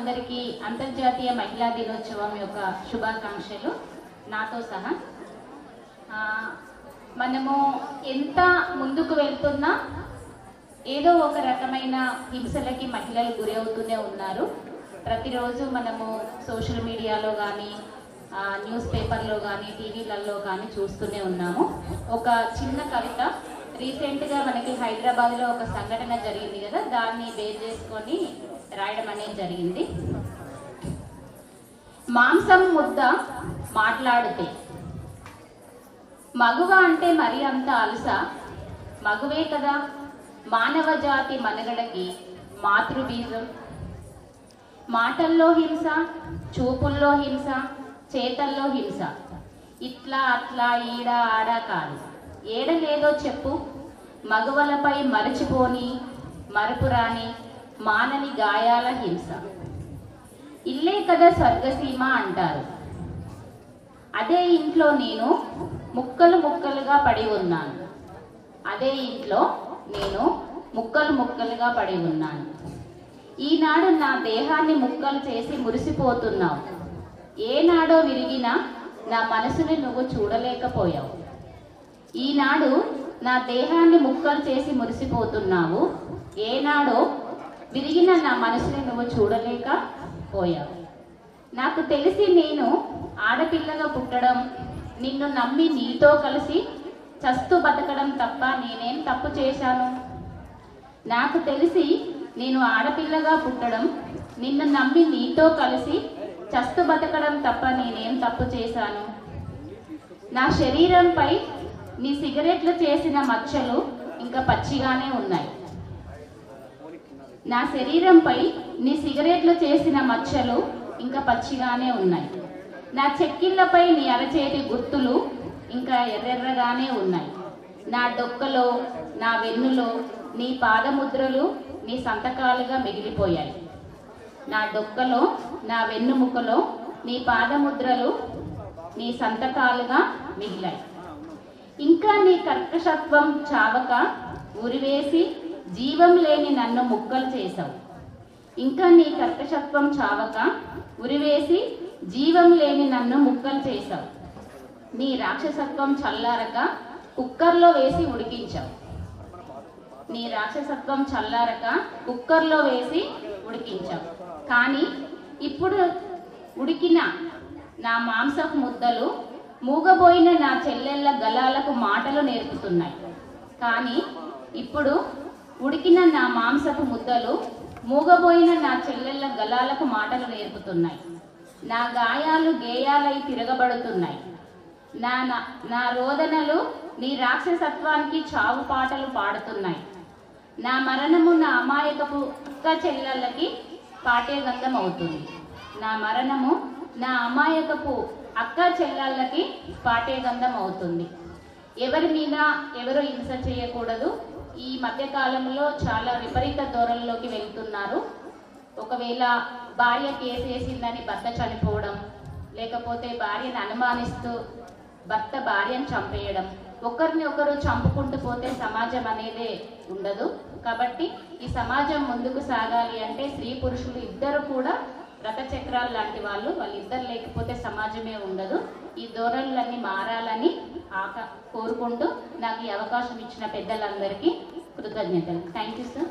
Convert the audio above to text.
అందరికీ అంతర్జాతీయ మహిళా దినోత్సవం యొక్క శుభాకాంక్షలు నాతో సహా. మనము ఎంత ముందుకు వెళ్తున్నా ఏదో ఒక రకమైన హింసలకి మహిళలు గురి అవుతూనే ఉన్నారు. ప్రతిరోజు మనము సోషల్ మీడియాలో కానీ న్యూస్ పేపర్లో కానీ టీవీలలో కానీ చూస్తూనే ఉన్నాము. ఒక చిన్న కవిత రీసెంట్గా మనకి హైదరాబాద్లో ఒక సంఘటన జరిగింది కదా, దాన్ని బేస్ చేసుకొని రాయడం అనేది జరిగింది. మాంసం ముద్ద మాట్లాడితే మగువ అంటే మరి అంత అలస, మగువే కదా మానవ జాతి మనగడకి మాతృబీజం. మాటల్లో హింస, చూపుల్లో హింస, చేతల్లో హింస, ఇట్లా అట్లా ఈడ ఆడ కాదు. ఏడలేదో చెప్పు మగవలపై మరచిపోని మరపురాని మానని గాయాల హింస. ఇల్లే కదా స్వర్గసీమ అంటారు. అదే ఇంట్లో నేను ముక్కలు ముక్కలుగా పడి ఉన్నాను. అదే ఇంట్లో నేను ముక్కలు ముక్కలుగా పడి ఉన్నాను. ఈనాడు నా దేహాన్ని ముక్కలు చేసి మురిసిపోతున్నావు. ఏనాడో విరిగిన నా మనసుని నువ్వు చూడలేకపోయావు. ఈనాడు నా దేహాన్ని ముక్కలు చేసి మురిసిపోతున్నావు. ఏనాడో విరిగిన నా మనసుని నువ్వు చూడలేకపోయావు. నాకు తెలిసి నేను ఆడపిల్లగా పుట్టడం, నిన్ను నమ్మి నీతో కలిసి చస్తూ బతకడం తప్ప నేనేం తప్పు చేశాను? నాకు తెలిసి నేను ఆడపిల్లగా పుట్టడం, నిన్ను నమ్మి నీతో కలిసి చస్తూ బతకడం తప్ప నేనేం తప్పు చేశాను? నా శరీరంపై నీ సిగరెట్లు చేసిన మచ్చలు ఇంకా పచ్చిగానే ఉన్నాయి. నా శరీరంపై నీ సిగరెట్లు చేసిన మచ్చలు ఇంకా పచ్చిగానే ఉన్నాయి. నా చెక్కిళ్ళపై నీ అరచేతి గుర్తులు ఇంకా ఎర్రెర్రగానే ఉన్నాయి. నా డొక్కలో, నా వెన్నులో నీ పాదముద్రలు నీ సంతకాలుగా మిగిలిపోయాయి. నా డొక్కలో, నా వెన్నుముకలో నీ పాదముద్రలు నీ సంతకాలుగా మిగిలాయి. ఇంకా నీ కర్కశత్వం చావక ఉరివేసి జీవం లేని నన్ను ముక్కలు చేశావు. ఇంకా నీ కర్కశత్వం చావక ఉరివేసి జీవం లేని నన్ను ముక్కలు చేశావు. నీ రాక్షసత్వం చల్లారక కుక్కర్లో వేసి ఉడికించావు. నీ రాక్షసత్వం చల్లారక కుక్కర్లో వేసి ఉడికించావు. కానీ ఇప్పుడు ఉడికిన నా మాంసపు ముద్దలు మూగబోయిన నా చెల్లెళ్ళ గలాలకు మాటలు నేర్పుతున్నాయి. కానీ ఇప్పుడు ఉడికిన నా మాంసపు ముద్దలు మూగబోయిన నా చెల్లెళ్ళ గలాలకు మాటలు నేర్పుతున్నాయి. నా గాయాలు గేయాలై తిరగబడుతున్నాయి. నా రోదనలు నీ రాక్షసత్వానికి చావు పాటలు పాడుతున్నాయి. నా మరణము నా అమాయకపు అక్క చెల్లెళ్ళకి పాటే గంధం అవుతుంది. నా మరణము నా అమాయకపు అక్క చెల్లెళ్ళకి పాటే గంధం అవుతుంది. ఎవరి మీద ఎవరు హింస చేయకూడదు. ఈ మధ్యకాలంలో చాలా విపరీత ధోరణిలోకి వెళ్తున్నారు. ఒకవేళ భార్య కేసేసిందని భర్త చనిపోవడం, లేకపోతే భార్యను అనుమానిస్తూ భర్త భార్యను చంపేయడం, ఒకరిని ఒకరు చంపుకుంటూ పోతే సమాజం అనేదే ఉండదు. కాబట్టి ఈ సమాజం ముందుకు సాగాలి అంటే స్త్రీ పురుషులు ఇద్దరు కూడా రథచక్రాలు లాంటి వాళ్ళిద్దరు లేకపోతే సమాజమే ఉండదు. ఈ ధోరణులన్నీ మారాలని కోరుకుంటూ నాకు ఈ అవకాశం ఇచ్చిన పెద్దలందరికీ కృతజ్ఞతలు. Thank you sir.